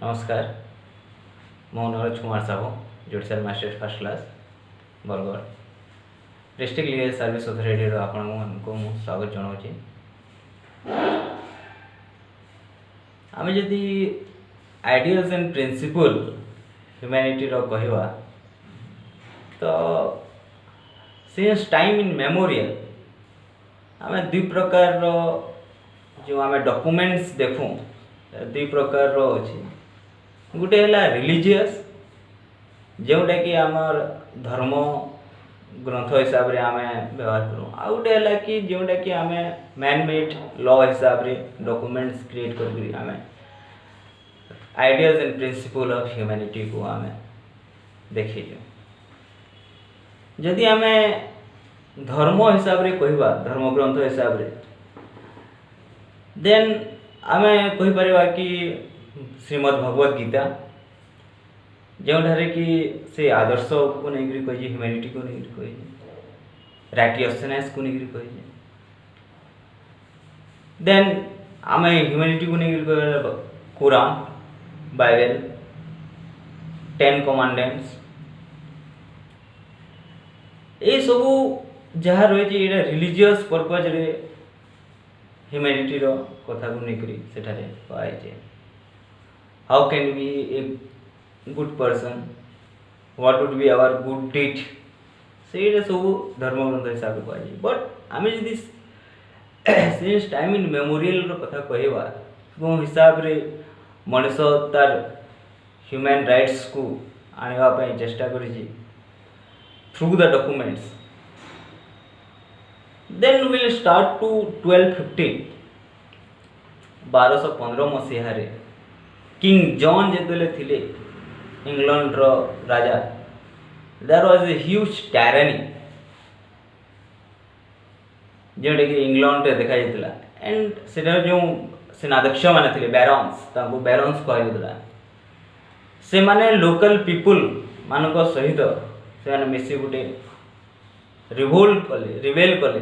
नमस्कार मो Manoj Kumar Sahu judicial masters first class Bargarh district legal service authority आपको स्वागत जनाऊँ। आम जदि आइडियल्स एंड प्रिंसिपल ह्यूमैनिटी कहवा तो सिंस टाइम इन मेमोरियल आम दुई प्रकार जो आम डॉक्यूमेंट्स देखूँ दुई प्रकार अच्छे गोटे है रिलीजियस जोटा कि आमर धर्म ग्रंथ हिसाब से आम व्यवहार करूँ आ गोटे है कि जोटा कि आम मैन मेड लॉ हिसाब से डॉक्यूमेंट्स क्रिएट कर आम ideas and principle of humanity को आम देखी जदि आम धर्म हिसाब से कहवा धर्म ग्रंथ हिसाब से देन आम कहीपर कि श्रीमद् भगवत गीता जोठारे कि से आदर्श को नहीं कही ह्यूमैनिटी को नहीं कही राइटियसनेस को नहीं कही देन आम ह्यूमैनिटी को नहीं कुरान बाइबल 10 कमांडेंट्स ये सबू जहाँ रही है रिलीजियस पर्पज रे ह्यूमैनिटी रो कथा को नहीं सेठारे कहुए how can be a good person what would be our good deed से सब धर्म ग्रंथ हिसाब से कहुए बट आम जदि सिंस टाइम इन मेमोरियल कथा कहवा जो हिसाब रे मनुष्य तार ह्यूमन राइट्स को आने चेष्टा कर through the documents then will start to 1215 1215 मसीह किंग जॉन जो थे इंग्लैंड रो राजा there was a huge tyranny जोटा कि इंग्लैंड रे देखा जाता एंड से जो सेनाध्यक्ष माने थे बैरन्स बैरन्स कहला से माने लोकल पीपुल मानक सहित से मिसी गोटे रिवोल्ट कले रिवेल कले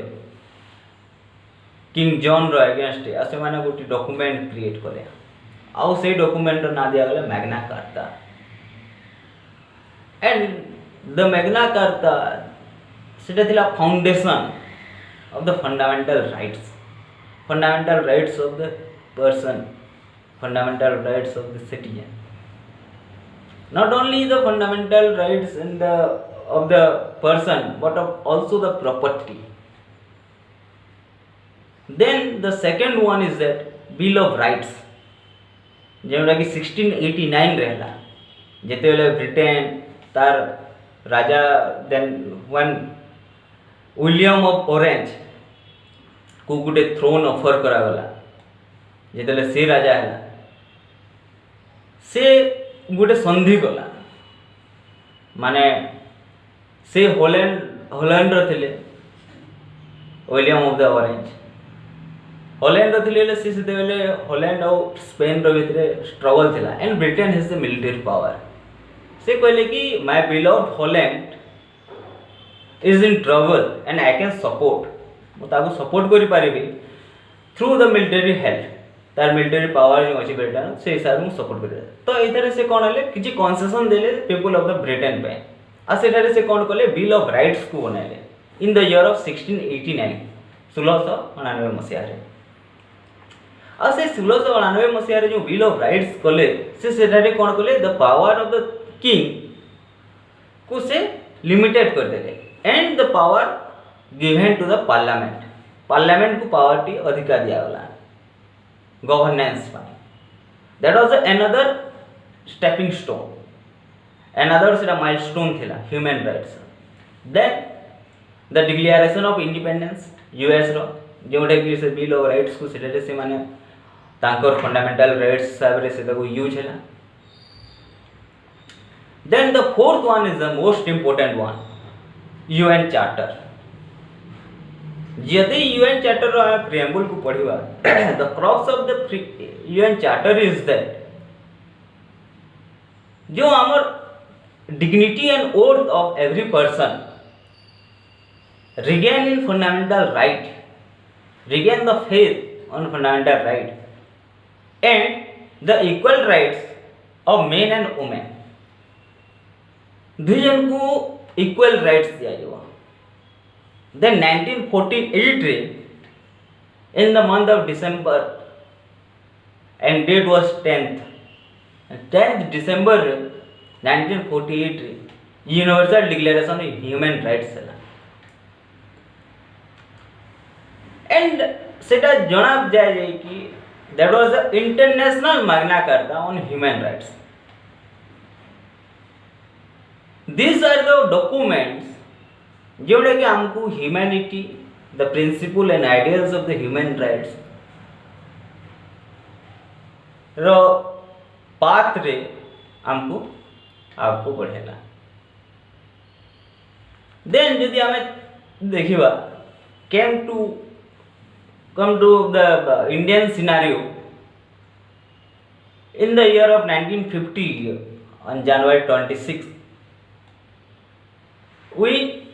किंग जॉन रो अगेंस्ट से माने गोटे डॉक्यूमेंट क्रिएट कले आउ से डॉक्यूमेंट ना दिया गला Magna carta and the Magna carta सेटा थिला foundation of the fundamental rights of the person fundamental rights of the citizen not only the fundamental rights in the of the person but also the property. Then the second one is that bill of rights जोटा कि 1689 रहला जेते बेले Britain तार राजा then one William of Orange को गोटे throne offer करा गला जेते बेले से राजा है से गोटे संधि कला माने से हॉलैंड थे William of the orange Holland थे से हॉलैंड और स्पेन भितर स्ट्रगल थिला and Britain has the military power से कहले कि my beloved Holland is in trouble and I can support मुझे सपोर्ट करि परिबी थ्रू द मिलिटरी हेल्प तार मिलिटरी पावर जो अच्छी ब्रिटेन से हिसाब से सपोर्ट कर तो ये से कौन है कि कनसेसन देले पीपल ऑफ द ब्रिटेन पे आ से कौन कले बिल ऑफ राइट्स को बनाइले इन द ईयर ऑफ 1689 1699 मसीह आ से 1699 मसीह जो बिल ऑफ राइट्स कले से कौन कले the power of the king को से लिमिटेड कर देले and the power given to the parliament को पावर टी अधिकार दिया गला governance that was another stepping stone another से milestone थिला human rights then the declaration of independence US रो जोटा कि से bill of rights को से माने तांकर fundamental rights हिसाब से ताको यूज हैला then the fourth one is the most important one UN charter यदि यूएन चार्टर प्रिएम्बल को पढ़िबा the crux of the UN charter is that जो आमर dignity and worth of every person regain in fundamental right regain the faith on fundamental right and the equal rights of men and women दुई जन को equal rights दिया जावा then 1948 रे in the month of December and date was 10th December 1948 रे universal declaration of human rights है and सेटा जना जाए कि that was the international Magna Carta on human rights These are the documents जोड़े कि हमको humanity the principle and ideals of the human rights रो पाथ रे हमको आपको बढ़ेला देन यदि हमें देखिबा come to the Indian scenario in the year of 1950 on January 26th we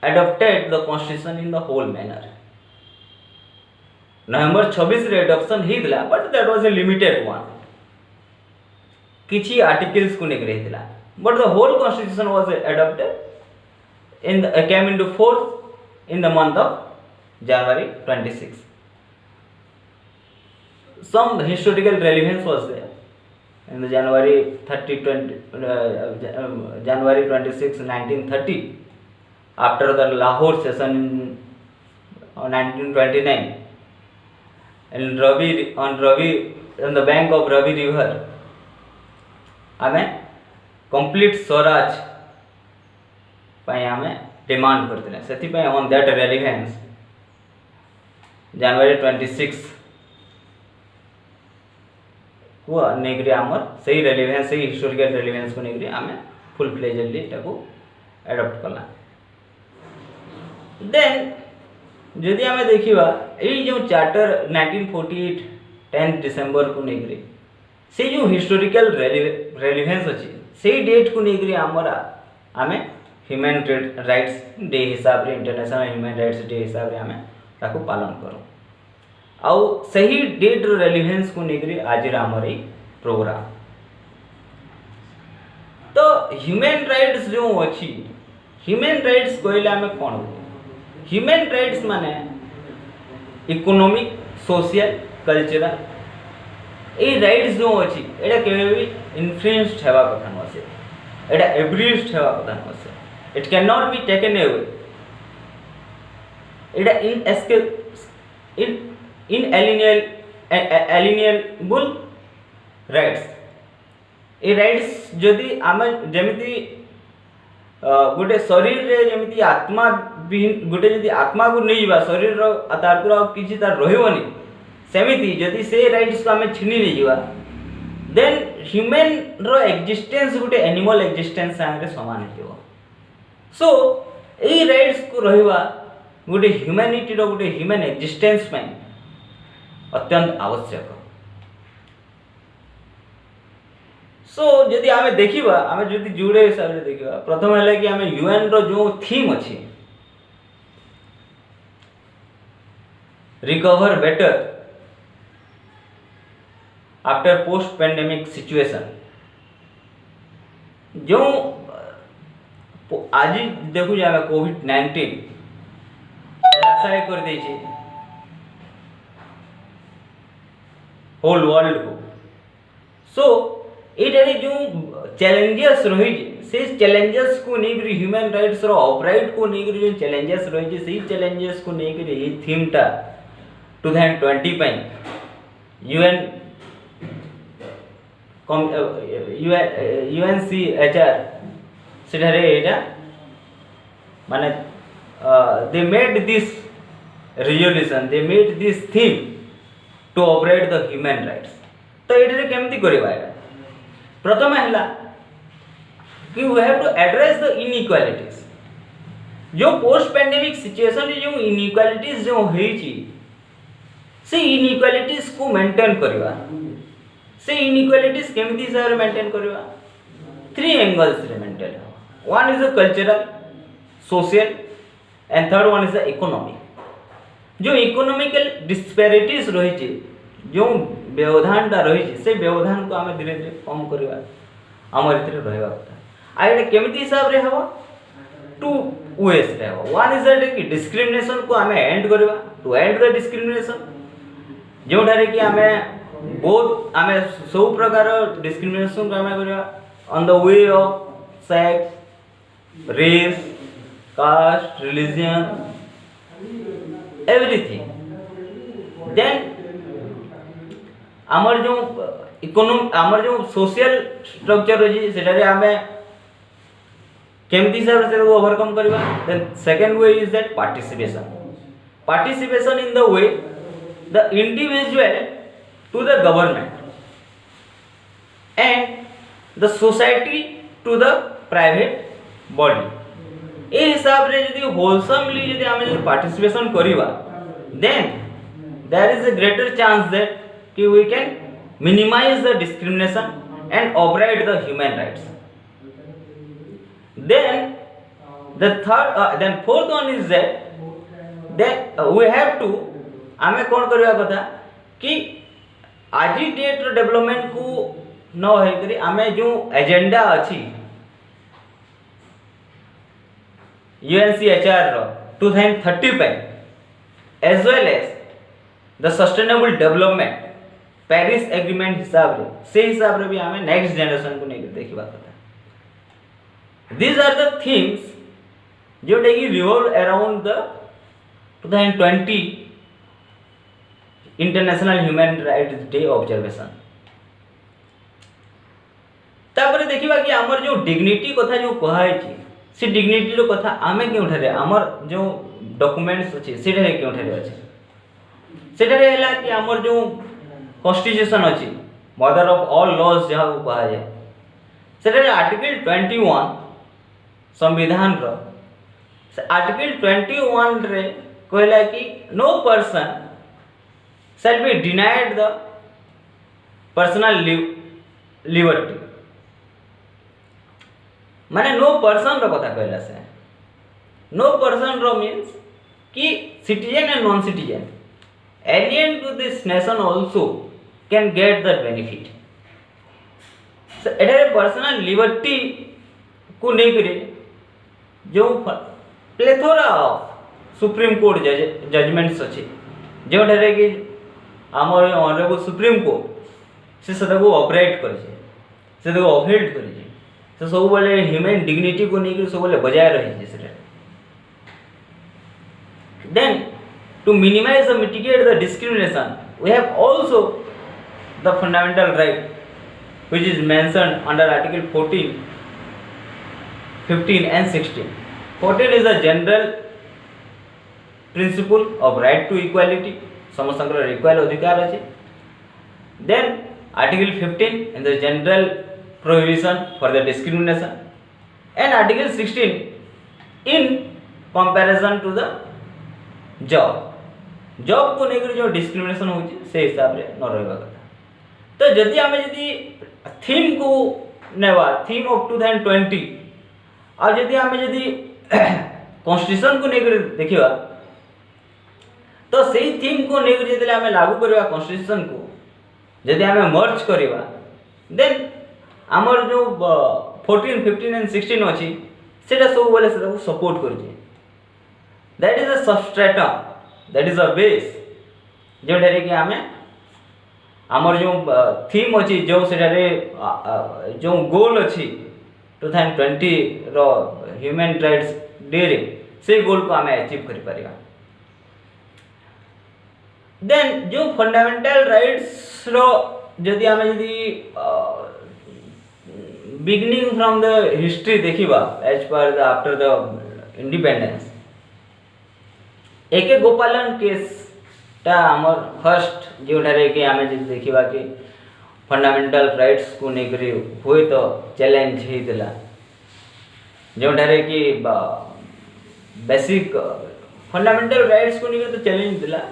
adopted the constitution in the whole manner. November 26 रे adoption हिदला but that was a limited one. किछि articles को निकले हिदला but the whole constitution was adopted in the, came into force in the month of January 26. Some historical relevance was there in the January 26 1930 after the Lahore session in 1929 on the bank of Ravi river हमें complete Swaraj पाई हमें demand करते हैं सेति पाई on that relevance January 26 को Negri आमर सही relevance सही historical relevance को नेगरी आमे फुल फ्लेजेडली एटाको एडॉप्ट करला देन जदि आमे देखिबा एई जो चार्टर 1948 10 डिसेंबर को नेगरी से जो हिस्टोरिकल रेलेवेंस अछि सेही डेट को नेगरी हमरा आमे ह्यूमन राइट्स डे हिसाब रे इंटरनेशनल ह्यूमन राइट्स डे हिसाब रे आमे ताको पालन करू आउ सही डेट रेलिवेंस को नेगरी आज आमर प्रोग्राम तो ह्यूमन राइट्स जो अच्छी ह्यूमन राइट्स कहले आमे कोन ह्यूमन राइट्स माने इकोनॉमिक सोशल कल्चरल ए राइट्स जो अच्छी एटा केबे भी इन्फ्लुएंस्ड हेबा कथा न से एटा एब्रिव्ड हेबा कथा न से it can not be taken away Etah inalienable rights A rights जदि आमे जेमिति गोटे शरीर रे जेमिति आत्मा गोटे जदि आत्मा को नहीं जीवा शरीर रो तारपुर किछि तार रहिबोनी सेमिति जदि से राइट्स को आमे छिनी नहीं जीवा देन ह्यूमन रो एक्जिस्टेंस गोटे एनिमल एक्जिस्टेंस संगे समान हेबो सो ए राइट्स को रहिबा गोटे ह्यूमैनिटी रो गोटे ह्यूमन एक्जिस्टेंस में अत्यंत आवश्यक सो जदि आमे देखिबा आमे जदि जुड़े हिसाब रे देखिबा प्रथम हले कि आमे यूएन रो जो थीम अछि recover better after post pandemic situation जो आज देखु जे आमे कोविड-19 ऐसा कर दै छी होल वर्ल्ड को सो एटारे जो चैलेंजेस रही से चैलेंजेस को नेगरी ह्यूमन राइट्स रो अपराइट को नेगरी जो चैलेंजेस रही से चैलेंजेस को नेगरी ए थीम टा 2020 पई यूएन यूएनसीएचआर सेठारे एटा माने they made this resolution they made this theme to operate the human rights तो एटारे केमती करबा प्रथम हैला कि we have to address the inequalities जो पोस्ट पेंडेमिक सिचुएशन रे जो इनइक्वालिटीज जो हेची से इनइक्वालिटीज को मेंटेन करबा से इनइक्वालिटीज केमती सर मेंटेन करबा थ्री एंगल्स रे maintain one is a cultural social and third one is the economic जो इकोनॉमिकल डिस्पैरिटीज रही जो व्यवधानटा रही से व्यवधान को आम धीरे धीरे कम करवा आम रीति रहा कथा आइटा केमी हिसाब से हम टू वेज रे हम वन इज दैट कि डिस्क्रिमिनेशन को आम एंड करवा टू एंड द डिस्क्रिमिनेशन जोठारे कि आम बहुत आम सब प्रकार डिस्क्रिमिनेशन को आम करवा on the way of sex race caste religion everything then आमर जो इकोनॉमी आमर जो सोशल स्ट्रक्चर अछि सेटारे आमे केमती हिसाब से ओवरकम करबा then second way is that participation in the way the individual to the government and the society to the private body ए हिसाब रे यदि होलसमली यदि आमे पार्टिसिपेशन करबा then there is a greater chance that कि we can minimize the discrimination and uphold the human rights. Then the then fourth one is that we have to आमे कौन करवा कथा कि आज डेट रो डेवलपमेंट को न होई करी आमे जो एजेंडा अछि UNCHR रो 2030 पे as well as the sustainable development Paris agreement हिसाब रे से हिसाब रे भी हमें नेक्स्ट जनरेशन को नहीं देखिबा कथा दीज आर द थिंग्स जोटा कि revolve around the 2020 international human rights day observation तापर देखिबा कि हमर जो डिग्निटी कथा जो कहाय छी से डिग्निटी रो कथा आमे केउठारे हमर जो डॉक्यूमेंट्स अछि सेठारे केउठारे अछि सेठारे हला कि हमर जो कॉन्स्टिट्यूशन अछि मदर ऑफ ऑल लॉज जहाँ को कहा जाए सेटारे आर्टिकल 21 संविधान रो आर्टिकल 21 रे कहला कि no person shall be denied the personal liberty माने नो पर्सन रो कथा कहला से नो पर्सन रो मीन्स कि citizen and non citizen alien to this nation also can get the benefit. So एटारे पर्सनल लिबर्टी को नहीं करे जो plethora of supreme court judgments अछि जो ठारे कि हमर ऑनरेबल सुप्रीम कोर्ट से सदा को ऑपरेट करे छै से को अपहोल्ड करे छै से सब बोले ह्यूमन डिग्निटी को नहीं सब बोले बजाय रहे छै से then to minimize or mitigate the discrimination we have also the fundamental right which is mentioned under article 14 15 and 16 14 is a general principle of right to equality समस्तंकर इक्वल अधिकार अछि then article 15 in the general prohibition for the discrimination and article 16 in comparison to the job job को लेकर जो discrimination होची से हिसाब रे न रहबा कथा तो जदि हमें यदि थीम को नेवा थीम ऑफ 2020 और यदि हमें यदि कॉन्स्टिट्यूशन को लेकर देखिबा तो सेही थीम को लेकर यदि हमें लागू करबा कॉन्स्टिट्यूशन को यदि हमें मर्ज करबा देन हमर जो 14 15 एंड 16 अछि सेटा सब बोले से सपोर्ट करछि that is a substratum that is a base जो ढेरे कि हमें हमर जो थीम अछि जो सेठारे जो गोल अछि 2020 रो ह्यूमन राइट्स डे रे से गोल को हमें अचीव करि परिबा देन जो फंडामेंटल राइट्स रो यदि हमें यदि बिगिनिंग फ्रॉम द हिस्ट्री देखिबा as per the after the independence A K Gopalan case ता हमर फर्स्ट जोठारे कि हमें जे देखिबा कि फंडामेंटल राइट्स को नेकरी होय तो चैलेंज हे दिला जोठारे कि बेसिक फंडामेंटल राइट्स को नेकरी तो चैलेंज दिला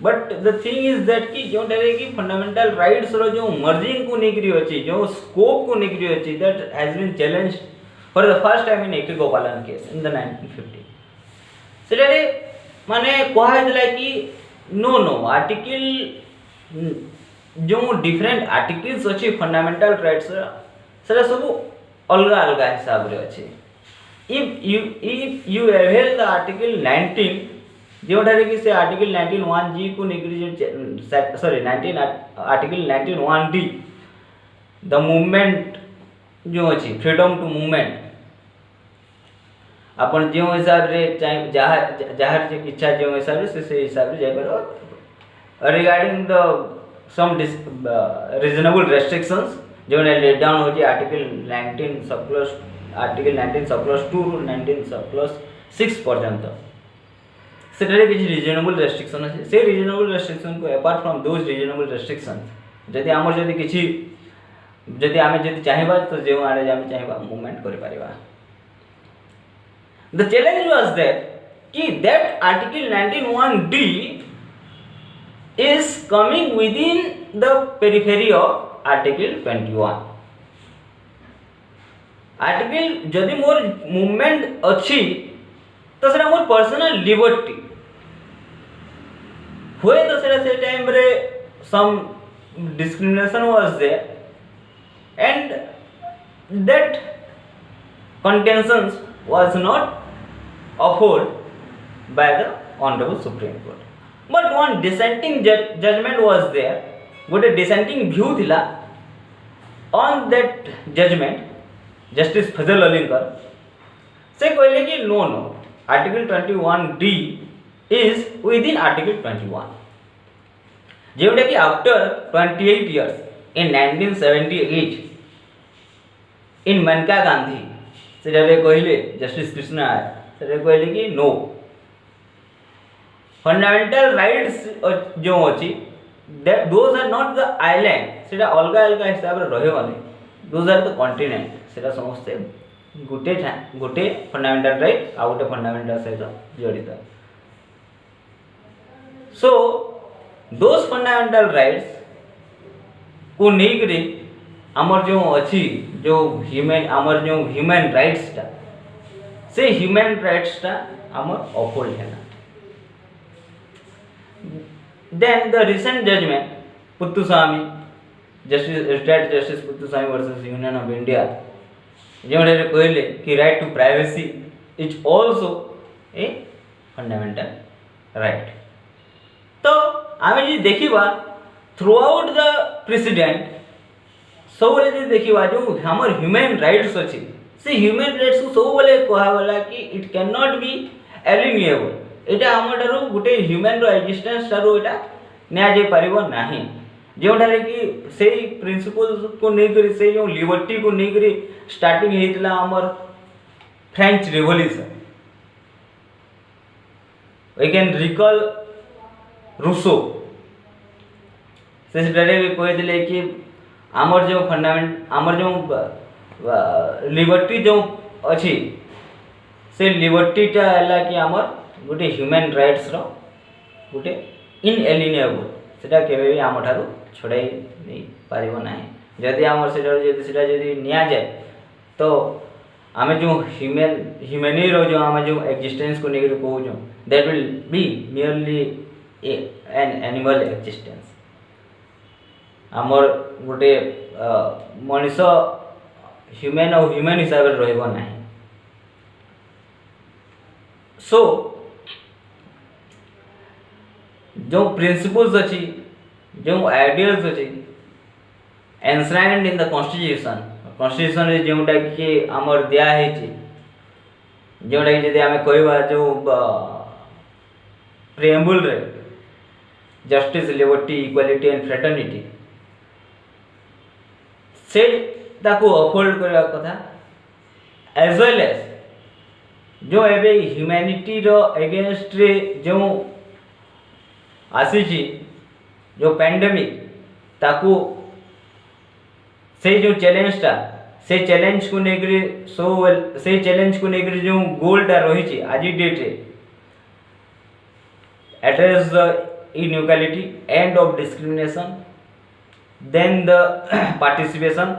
but the thing is that कि जोठारे कि फंडामेंटल राइट्स रो जो मर्जिंग को नेकरी अछि जो स्कोप को नेकरी अछि that has been challenged for the first time in A K Gopalan case in the 1950 सेटारे माने कहा दिला कि नो आर्टिकल जो डिफरेंट आर्टिकल्स अच्छी फंडामेंटल राइट्स से सब अलग अलग हिसाब रे अच्छे if you avail the article 19 जोठारे कि से आर्टिकल 19 1 जी को निकरी sorry 19 article 19 1 D the movement जो अच्छी फ्रीडम टू मूवमेंट अपन जो हिसाब रे चाहे जहाँ इच्छा जो हिसाब से हिसाब से जापर regarding the some reasonable restrictions जो लेट डाउन हो article 19 sub clause article 19 sub clause 2 रु 19 सब क्लॉज 6 पर्यंत सेटारे किसी रीजनेबल रेस्ट्रिक्शन अच्छे से रीजनेबल रेस्ट्रिक्शन को apart from those reasonable restriction जदि आमर जदि किसी जदि आमे जदि चाहिबा तो जो आड़े आमे चाहिबा मूवमेंट करि परिबा द चैलेंज वाज दैट कि that article 19(1)d is coming within the periphery of article 21 article जदि मोर मूवमेंट अच्छी तो सेटा मोर पर्सनल लिबर्टी हुए तो सेटा से टाइम रे some discrimination was there and that contentions was not upheld by the honorable supreme court but one dissenting judgment was there गोटे dissenting view थिला on that judgment justice Fazal अलीकर से कहले कि no no article 21(d) is within article 21 जेउटा कि after 28 years in 1978 इन मनका गांधी से कहले जस्टिस कृष्णा से कहले कि नो फंडामेंटल राइट्स जो अच्छी those are not the island से अलग अलग हिसाब से रही दोज आर द कॉन्टिनेंट से समस्ते गोटे गोटे फंडामेंटल राइट आ गोटे फंडामेंटल सहित जड़ित सो दोज फंडामेंटल राइट्स को लेकर आमर जो अच्छी जो ह्यूमन आमर जो ह्यूमन राइट्स टा से ह्यूमन राइट्स टा आमर अपोल्ड है then the recent judgment Puttuswamy justice retired justice Puttuswamy versus union of India जो कहले कि right to privacy is also a fundamental right तो आम जी देखा थ्रू आउट द प्रेसिडेंट सब बेले देखा जो हमर ह्यूमन राइट्स अच्छी से ह्यूमन राइट्स को सब बेले कहगला कि इट कैन नॉट बी एलिनिएबल एटा हमर ठारू गोटे ह्यूमन रो एक्जिस्टेंस ठारू एटा न्याय जे परिबो नाही जोटारे कि से प्रिंसिपल्स को लेकर से जो लिबर्टी को लेकर स्टार्टिंग हेतला हमर French revolution we can recall Rousseau से डायरेक्ट भी कह दिले कि आमर जो फंडामेंट आमर जो लिबर्टी जो अच्छी से लिबर्टीटा है कि आमर गोटे ह्यूमन राइट्स रो गोटे इनएलिनिएबल सेटा केबे भी आम ठारू छड़ाई नहीं पारिबो नाही जदि आमर सेटा जदि निया जाए तो आमे जो ह्यूमनी रो जो आमे जो एक्जिस्टेंस को लेकर कहू जो that will be merely an animal existence आमर गोटे मनीष ह्यूमन और ह्यूमन हिसाब से रहबो नाही सो जो प्रिंसिपल्स अच्छी जो आइडियल्स अच्छी एनश्राइन्ड इन द कॉन्स्टिट्यूशन जोटा कि आमर दिया जोटा कि जदि आमे कहबा जो प्रिएम्बल रे justice liberty equality and fraternity से ताको अपहोल्ड करबा कथा एज वेल एज जो एबे ह्यूमैनिटी रो अगेंस्ट रे जो आसी जो पैंडेमिक ताको से जो चैलेंजटा से चैलेंज को लेकर से चैलेंज को लेकर जो गोलटा रही आज डेट रे address the inequality and of discrimination then the participation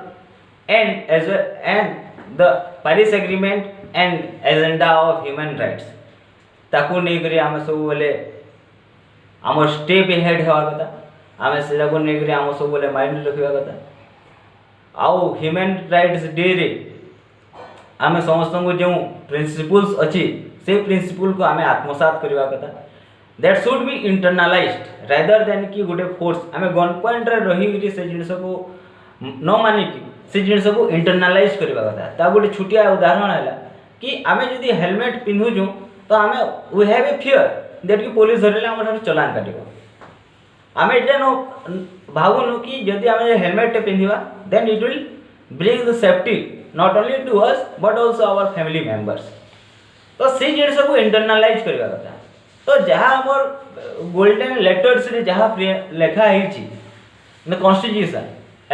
and age and the Paris agreement and agenda of human rights ताको लेकर आम सब बोले आमर स्टेप हेड हेवा कथा आम से नहीं आम सब माइंड रखा कथा आउ ह्यूमन राइट्स डे रे आम समस्त को जो प्रिंसिपल्स अच्छी से प्रिंसिपल को आम आत्मसात करवा कथा that should be internalized rather than कि गोटे फोर्स आम गन पॉइंट रे रही से जिनस को न मानिकी से जिनस को इंटरनालाइज करवा कथा ता गोटे छुटिया उदाहरण है कि आम जदि हेलमेट पिंधुचु तो आम we have a fear that कि पुलिस धरले आम चलान काटिबो आम ये भावुनु कि जदि आम हेलमेट पिंधा then it will bring the safety not only to us but also our family members तो से जिन को इंटरनालाइज करवा कथा तो जहाँ आम गोल्डन लेटर्स रे जहाँ लिखाई constitution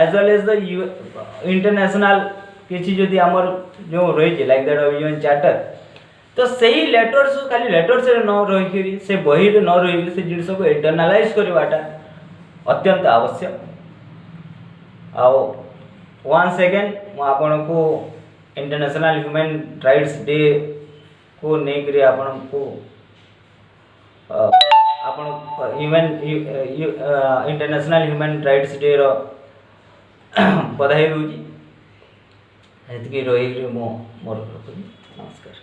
as well as the international किसी जदि आमर जो रही लाइक दैट यूएन चार्टर तो सही लेटर्स खाली लेटर्स न रही से बही न रही से जिन को इंटरनालाइज करवाटा अत्यंत आवश्यक आओ वन्स अगेन आपन को इंटरनेशनल ह्यूमन राइट्स डे को नहीं आपन को आपन human international human rights day रो बधाई दूची एतकी रही मो मोर नमस्कार।